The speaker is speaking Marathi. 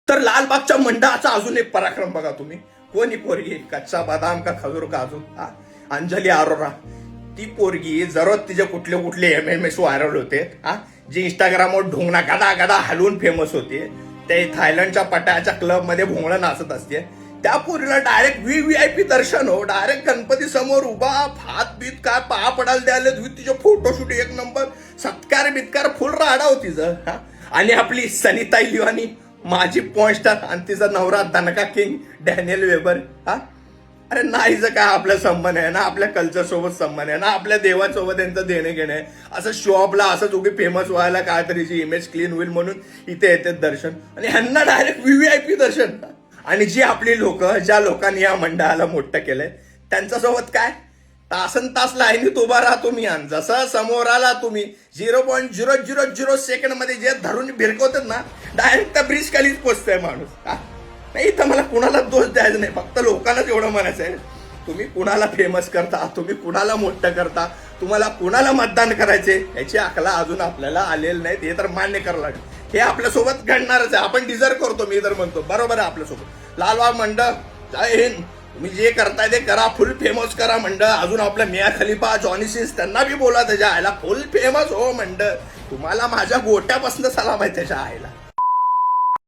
तर लालबागच्या मंडळाचा अजून एक पराक्रम बघा तुम्ही. कोणी पोरगी, कच्चा बदाम का खजूर काजू, अंजली अरोरा. ती पोरगी जरूर तिचे कुठले कुठले MMS व्हायरल होते, जी इंस्टाग्रामवर ढोंगणा गदा गदा हलवून फेमस होते. ते थायलंडच्या पटाच्या क्लब मध्ये भोंगळं नाचत असते. त्या पोरीला डायरेक्ट VVIP दर्शन हो, डायरेक्ट गणपती समोर उभा, हात बीत काय पाया पडायला द्यायला, तिचे फोटोशूट एक नंबर, सत्कार बित्कार फुल राडा हो तिचं. आणि आपली सनिता लिवानी माझी पॉइंट स्टार आणि तिचा नवरा दनका किंग डॅनियल वेबर. अरे नाहीचं काय आपला संबंध आहे ना, आपल्या कल्चर सोबत संबंध आहे ना, आपल्या देवासोबत यांचं देणे घेणे आहे. असं शॉपला असंच उगी फेमस व्हायला काहीतरीची इमेज क्लीन होईल म्हणून इथे येते दर्शन, आणि ह्यांना डायरेक्ट VVIP दर्शन. आणि जी आपली लोक, ज्या लोकांनी या मंडळाला मोठं केलंय, त्यांच्यासोबत काय तासन तास लाईनीत उभा राहा तुम्ही. आणि जसं समोर आला तुम्ही 0.000 सेकंड मध्ये जे धरून भिरकवतात ना, डायरेक्ट त्या ब्रिज खालीच पोचतोय माणूस. नाही, इथं मला कुणाला दोष द्यायचा नाही, फक्त लोकांनाच एवढं म्हणायचं आहे, तुम्ही कुणाला फेमस करता, तुम्ही कुणाला मोठं करता, तुम्हाला कुणाला मतदान करायचे याची अकला अजून आपल्याला आलेलं नाही. हे तर मान्य करावं लागेल. हे आपल्यासोबत घडणारच आहे, आपण डिझर्व करतो. मी तर म्हणतो बरोबर आहे आपल्यासोबत. लालबाग मंडळ जय हिंद. तुम्ही जे करताय ते करा, फुल फेमस करा मंडळ. अजून आपल्या मिया खलिफा, जॉनी सिन्स त्यांना बी बोला त्याच्या आईला फुल फेमस हो मंडळ. तुम्हाला माझ्या गोट्यापासून सलाम आहे त्याच्या आईला.